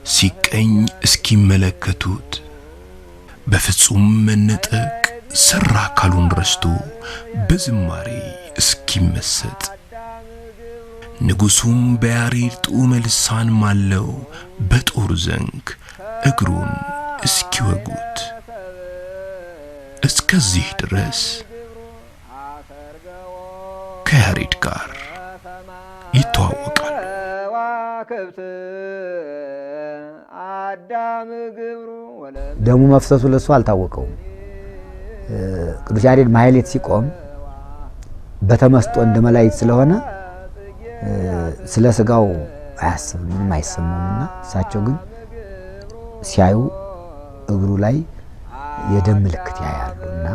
ሲቀኝ እስኪመለከቱት በፍጹም መነጠቅ ሰራ አካሉን ረስቶ በዝማሬ እስኪመሰጥ ንጉሱም በያሬድ ጡመ ልሳን ማለው በጦር ዘንግ እግሩን እስኪወጉት እስከዚህ ድረስ ከያሬድ ጋር ይተዋወቃሉ። ደሙ መፍሰሱ ለሱ አልታወቀውም። ቅዱስ ያሬድ ማህሌት ሲቆም በተመስጦ እንደ መላእክት ስለሆነ ስለ ስጋው አያስብም፣ ምንም አይሰማውምና እሳቸው ግን ሲያዩ እግሩ ላይ የደም ምልክት ያያሉና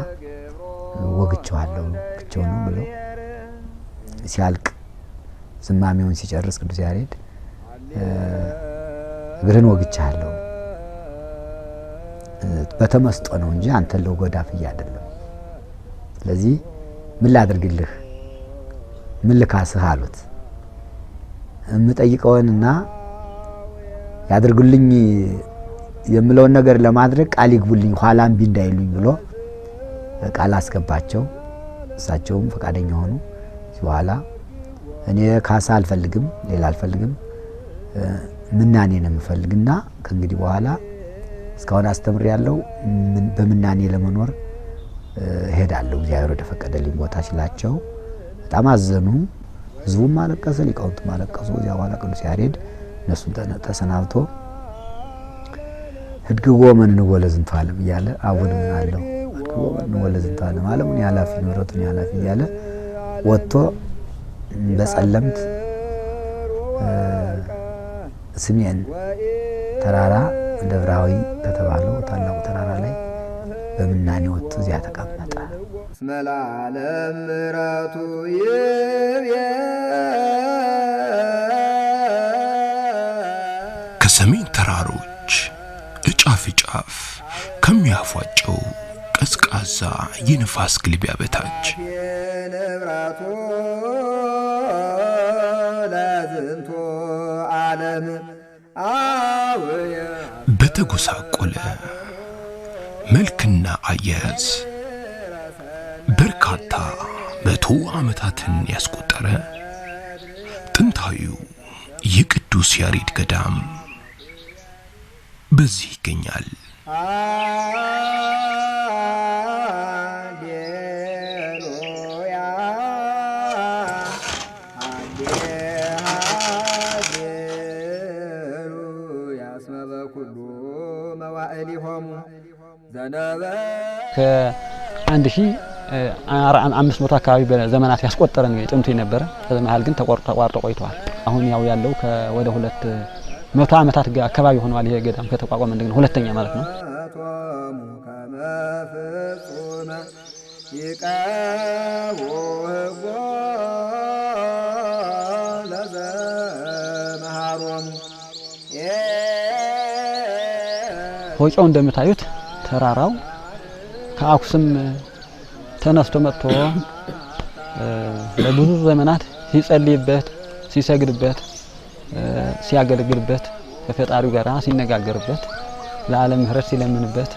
ወግቸዋለሁ ክቸው ነው ብለው ሲያልቅ ዝማሜውን ሲጨርስ ቅዱስ ያሬድ እግርን ወግቻለሁ በተመስጦ ነው እንጂ አንተ ለጎዳፍ አይደለም። ስለዚህ ምን ላድርግልህ ምን ልካስህ አሉት። እምጠይቀውንና ያድርጉልኝ የምለውን ነገር ለማድረግ ቃል ይግቡልኝ ኋላም ቢንዳይሉኝ ብሎ ቃል አስገባቸው። እሳቸውም ፈቃደኛ ሆኑ። በኋላ እኔ ካሳ አልፈልግም ሌላ አልፈልግም ምናኔ ነው የምፈልግና ከእንግዲህ በኋላ እስካሁን አስተምር ያለው በምናኔ ለመኖር ሄዳለሁ እግዚአብሔር ወደ ፈቀደልኝ ቦታ ሲላቸው በጣም አዘኑ። ህዝቡም ማለቀሰ፣ ሊቃውንቱ ማለቀሱ። እዚያ በኋላ ቅዱስ ያሬድ እነሱን ተሰናብቶ ህድግዎ ምን ወለዝንቱ ዓለም እያለ አቡንም አለው ህድግዎ ምን ወለዝንቱ ዓለም ዓለሙን ያላፊ ኖረቱን ያላፊ እያለ ወጥቶ በጸለምት ስሜን ተራራ ደብራዊ ከተባለው ታላቁ ተራራ ላይ በምናኔ ወጥቶ እዚያ ተቀመጠ። ስመላለም ምራቱ ይብየ ከሰሜን ተራሮች እጫፍ ጫፍ ከሚያፏጨው ቀዝቃዛ የንፋስ ግልቢያ በታች የነብራቱ ለዝንቱ ዓለም አውየ በተጎሳቆለ መልክና አያያዝ በርካታ መቶ ዓመታትን ያስቆጠረ ጥንታዊው የቅዱስ ያሬድ ገዳም በዚህ ይገኛል። ከ1500 አካባቢ በዘመናት ያስቆጠረን ጥንቱ የነበረ በመሃል ግን ተቋርጦ ቆይቷል። አሁን ያለው ወደ 200 ዓመታት አካባቢ ሆኗል። ይሄ ገዳም ከተቋቋመ እንደገና ሁለተኛ ማለት ነው። ሆጫው እንደምታዩት ተራራው ከአኩስም ተነስቶ መጥቶ ለብዙ ዘመናት ሲጸልይበት ሲሰግድበት ሲያገለግልበት ከፈጣሪው ጋር ሲነጋገርበት ለዓለም ምሕረት ሲለምንበት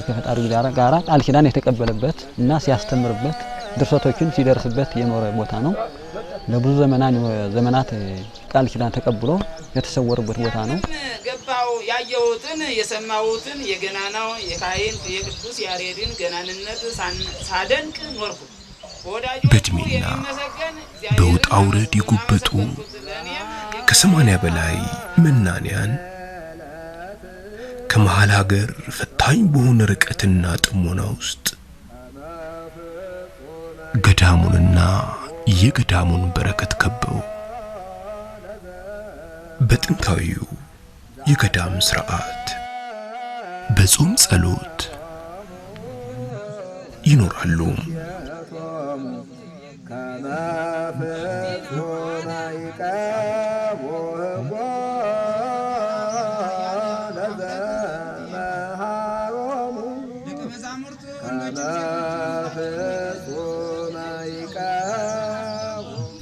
ከፈጣሪው ጋር ቃል ኪዳን የተቀበለበት እና ሲያስተምርበት ድርሰቶችን ሲደርስበት የኖረ ቦታ ነው። ለብዙ ዘመናት ቃል ኪዳን ተቀብሎ የተሰወረበት ቦታ ነው። ገባው ያየሁትን የሰማሁትን የገናናው የካህን የቅዱስ ያሬድን ገናንነት ሳደንቅ ኖርኩ። በእድሜና በውጣ ውረድ የጎበጡ ከ80 በላይ መናንያን ከመሃል ሀገር ፈታኝ በሆነ ርቀትና ጥሞና ውስጥ ገዳሙንና የገዳሙን በረከት ከበው በጥንታዊው የገዳም ሥርዓት በጾም ጸሎት ይኖራሉ።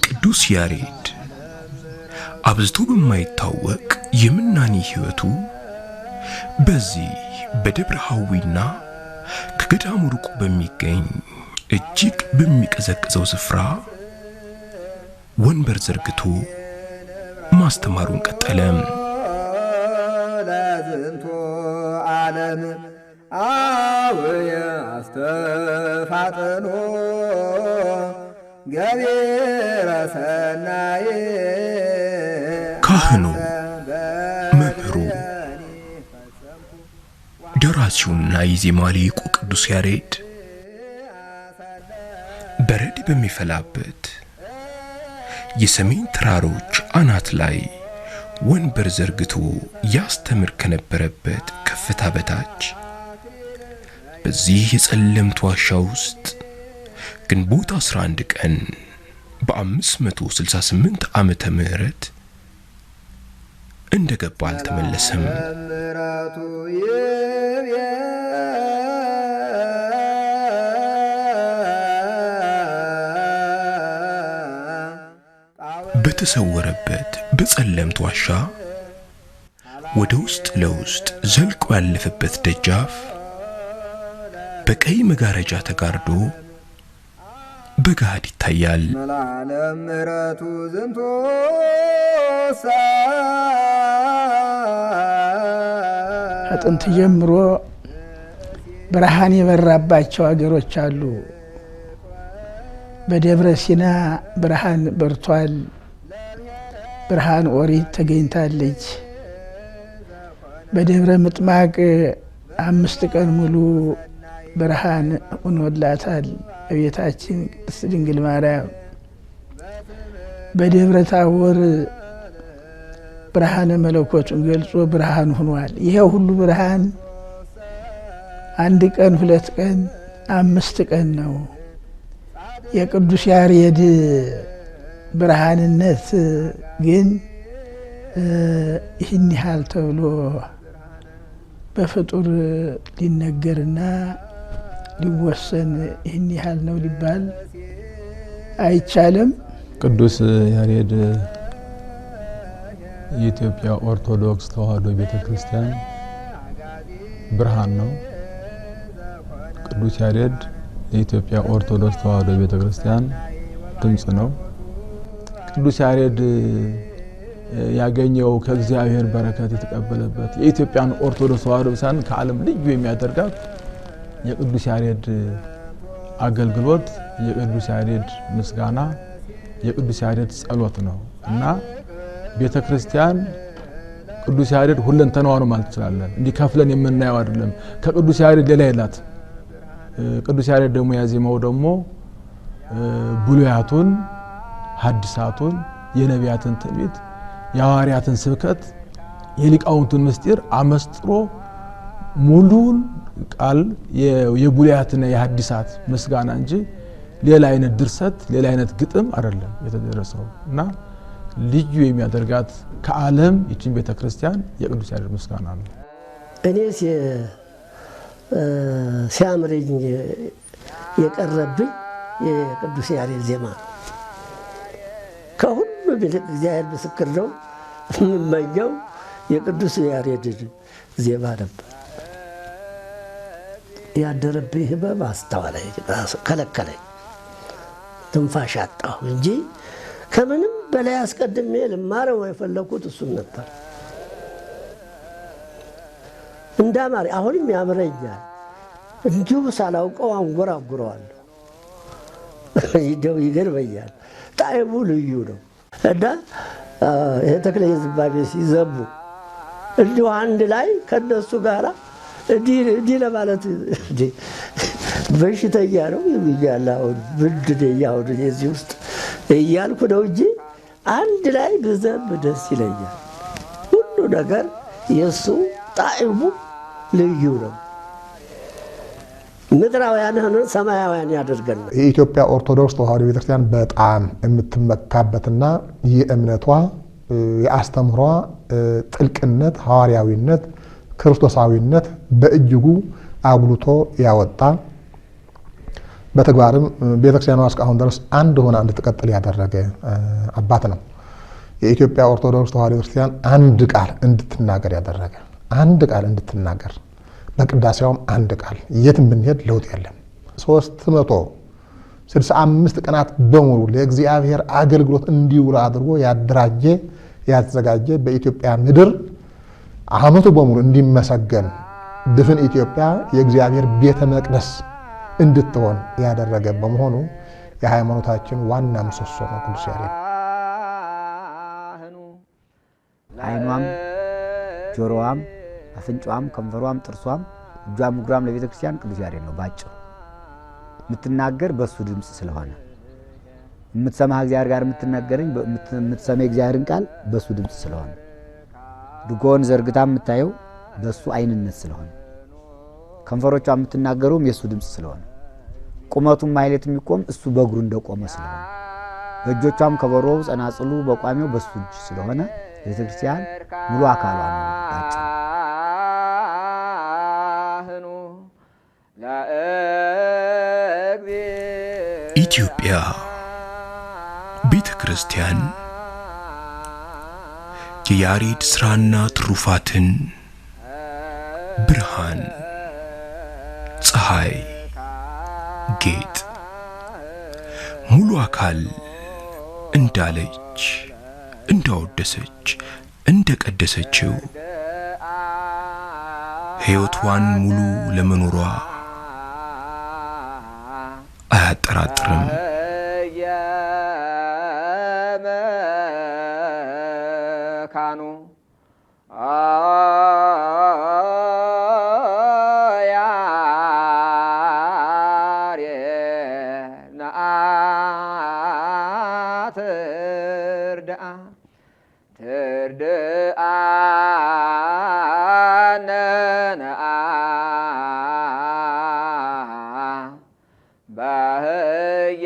ቅዱስ ያሬድ አብዝቶ በማይታወቅ የምናኔ ሕይወቱ በዚህ በደብረ ሐዊና ከገዳሙ ሩቅ በሚገኝ እጅግ በሚቀዘቅዘው ስፍራ ወንበር ዘርግቶ ማስተማሩን ቀጠለ። ለዝንቱ ዓለም አውየ አስተፋጥኖ ገቢረ ሰናይ ካህኑ መምህሩ ደራሲውና የዜማ ሊቁ ቅዱስ ያሬድ በረድ በሚፈላበት የሰሜን ተራሮች አናት ላይ ወንበር ዘርግቶ ያስተምር ከነበረበት ከፍታ በታች በዚህ የጸለምት ዋሻ ውስጥ ግንቦት 11 ቀን በ568 ዓመተ ምህረት እንደገባ አልተመለሰም። በተሰወረበት በጸለምት ዋሻ ወደ ውስጥ ለውስጥ ዘልቆ ያለፈበት ደጃፍ በቀይ መጋረጃ ተጋርዶ በጋድ ይታያል። መላለም ምሕረቱ ዝንቱ ከጥንት ጀምሮ ብርሃን የበራባቸው አገሮች አሉ። በደብረ ሲና ብርሃን በርቷል። ብርሃን ኦሪት ተገኝታለች። በደብረ ምጥማቅ 5 ቀን ሙሉ ብርሃን ሆኖላታል እቤታችን ቅድስት ድንግል ማርያም። በደብረ ታቦር ብርሃነ መለኮቱን ገልጾ ብርሃን ሆኗል። ይሄ ሁሉ ብርሃን 1 ቀን 2 ቀን 5 ቀን ነው። የቅዱስ ያሬድ ብርሃንነት ግን ይህን ያህል ተብሎ በፍጡር ሊነገርና ሊወሰን ይህን ያህል ነው ሊባል አይቻልም። ቅዱስ ያሬድ የኢትዮጵያ ኦርቶዶክስ ተዋሕዶ ቤተክርስቲያን ብርሃን ነው። ቅዱስ ያሬድ የኢትዮጵያ ኦርቶዶክስ ተዋሕዶ ቤተክርስቲያን ድምጽ ነው። ቅዱስ ያሬድ ያገኘው ከእግዚአብሔር በረከት የተቀበለበት የኢትዮጵያን ኦርቶዶክስ ተዋሕዶ ቤተክርስቲያን ከዓለም ልዩ የሚያደርጋት የቅዱስ ያሬድ አገልግሎት፣ የቅዱስ ያሬድ ምስጋና፣ የቅዱስ ያሬድ ጸሎት ነው እና ቤተክርስቲያን ቅዱስ ያሬድ ሁለንተናዋ ነው ማለት እንችላለን። እንዲህ ከፍለን የምናየው አይደለም። ከቅዱስ ያሬድ ሌላ የላት። ቅዱስ ያሬድ ደግሞ ያዜመው ደግሞ ብሉያቱን፣ ሐዲሳቱን፣ የነቢያትን ትንቢት፣ የሐዋርያትን ስብከት፣ የሊቃውንቱን ምስጢር አመስጥሮ ሙሉን ቃል የብሉያትና የሐዲሳት ምስጋና እንጂ ሌላ አይነት ድርሰት ሌላ አይነት ግጥም አይደለም የተደረሰው እና ልዩ የሚያደርጋት ከዓለም ይችን ቤተክርስቲያን የቅዱስ ያሬድ ምስጋና ነው። እኔ ሲያምረኝ የቀረብኝ የቅዱስ ያሬድ ዜማ ከሁሉ ይልቅ እግዚአብሔር ምስክር ነው የምመኘው የቅዱስ ያሬድ ዜማ ነበር። ያደረብኝ ህመም አስተዋለኝ፣ ከለከለኝ፣ ትንፋሽ አጣሁ እንጂ ከምንም በላይ አስቀድሜ ልማረው የፈለኩት እሱን ነበር። እንዳማሪ አሁንም ያምረኛል። እንዲሁ ሳላውቀው አንጎራጉረዋለሁ። ይገርመኛል። ጣዕሙ ልዩ ነው እና ይሄ ተክለ ዝባቤ ሲዘቡ እንዲሁ አንድ ላይ ከነሱ ጋራ እንዲህ ለማለት በሽተኛ ነው የሚያል አሁን ምንድን አሁን የዚህ ውስጥ እያልኩ ነው እንጂ አንድ ላይ ብዘብ ደስ ይለኛል። ሁሉ ነገር የእሱ ጣዕሙ ልዩ ነው። ምድራውያን ሆነን ሰማያውያን ያደርገን። የኢትዮጵያ ኦርቶዶክስ ተዋሕዶ ቤተክርስቲያን በጣም የምትመካበትና የእምነቷ የአስተምህሯ ጥልቅነት፣ ሐዋርያዊነት፣ ክርስቶሳዊነት በእጅጉ አጉልቶ ያወጣ በተግባርም ቤተክርስቲያኗ እስካሁን ድረስ አንድ ሆና እንድትቀጥል ያደረገ አባት ነው። የኢትዮጵያ ኦርቶዶክስ ተዋሕዶ ክርስቲያን አንድ ቃል እንድትናገር ያደረገ አንድ ቃል እንድትናገር በቅዳሴውም አንድ ቃል የትም ብንሄድ ለውጥ የለም። 365 ቀናት በሙሉ ለእግዚአብሔር አገልግሎት እንዲውል አድርጎ ያደራጀ ያዘጋጀ በኢትዮጵያ ምድር ዓመቱ በሙሉ እንዲመሰገን ድፍን ኢትዮጵያ የእግዚአብሔር ቤተ መቅደስ እንድትሆን ያደረገ በመሆኑ የሃይማኖታችን ዋና ምሰሶ ነው ቅዱስ ያሬድ። አይኗም ጆሮዋም አፍንጫዋም ከንፈሯም ጥርሷም እጇም እግሯም ለቤተ ክርስቲያን ቅዱስ ያሬድ ነው ባጭሩ። የምትናገር በሱ ድምጽ ስለሆነ የምትሰማ እግዚአብሔር ጋር የምትሰማ እግዚአብሔርን ቃል በሱ ድምጽ ስለሆነ ድጎን ዘርግታ የምታየው በሱ አይንነት ስለሆነ ከንፈሮቿ የምትናገሩም የሱ ድምጽ ስለሆነ ቁመቱም ማይለት የሚቆም እሱ በእግሩ እንደቆመ ስለሆነ በእጆቿም ከበሮው ጸናጽሉ በቋሚው በሱ እጅ ስለሆነ ቤተ ክርስቲያን ሙሉ አካሏ ነው ባጭሩ። ኢትዮጵያ ቤተ ክርስቲያን የያሬድ ሥራና ትሩፋትን ብርሃን፣ ፀሐይ፣ ጌጥ፣ ሙሉ አካል እንዳለች እንዳወደሰች እንደቀደሰችው ሕይወቷን ሙሉ ለመኖሯ አያጠራጥርም። ባህየ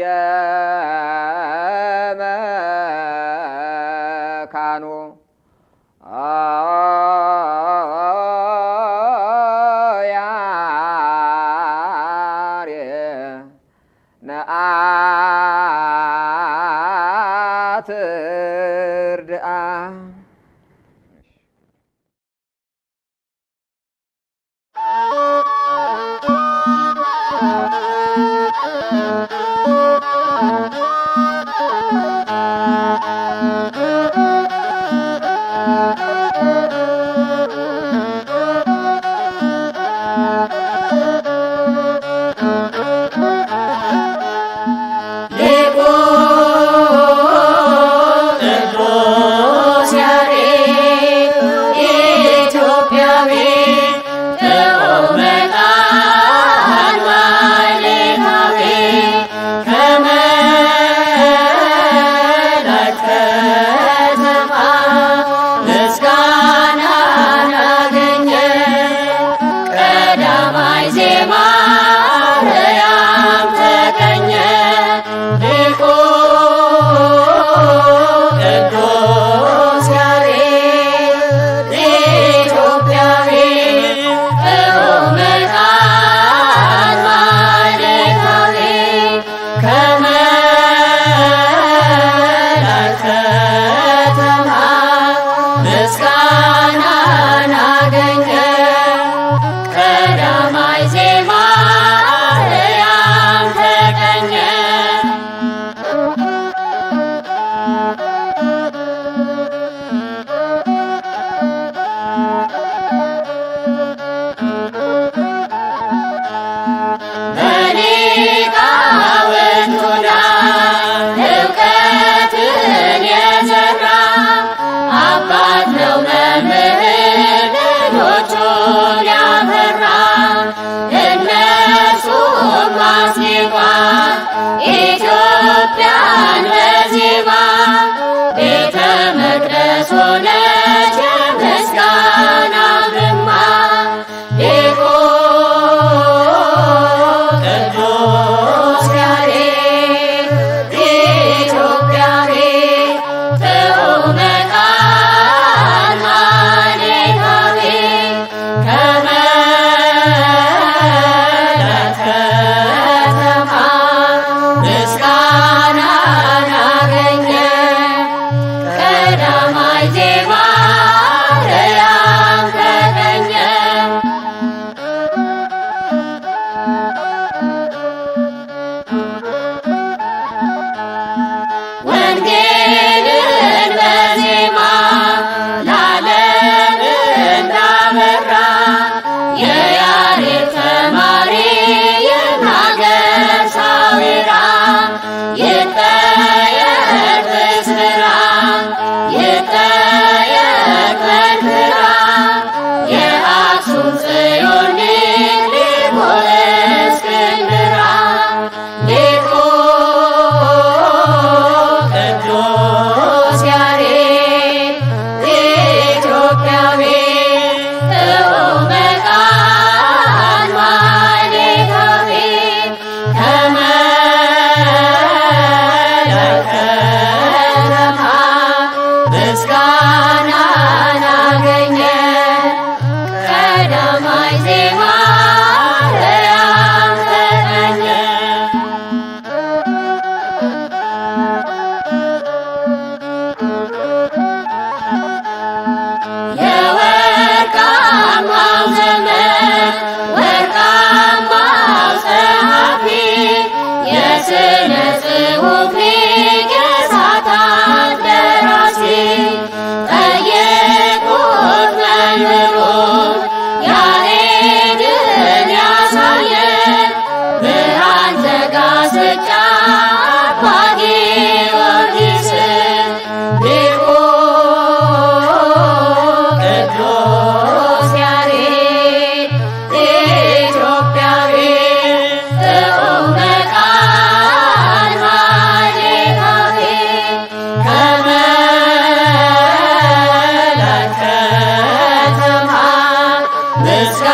Let's go.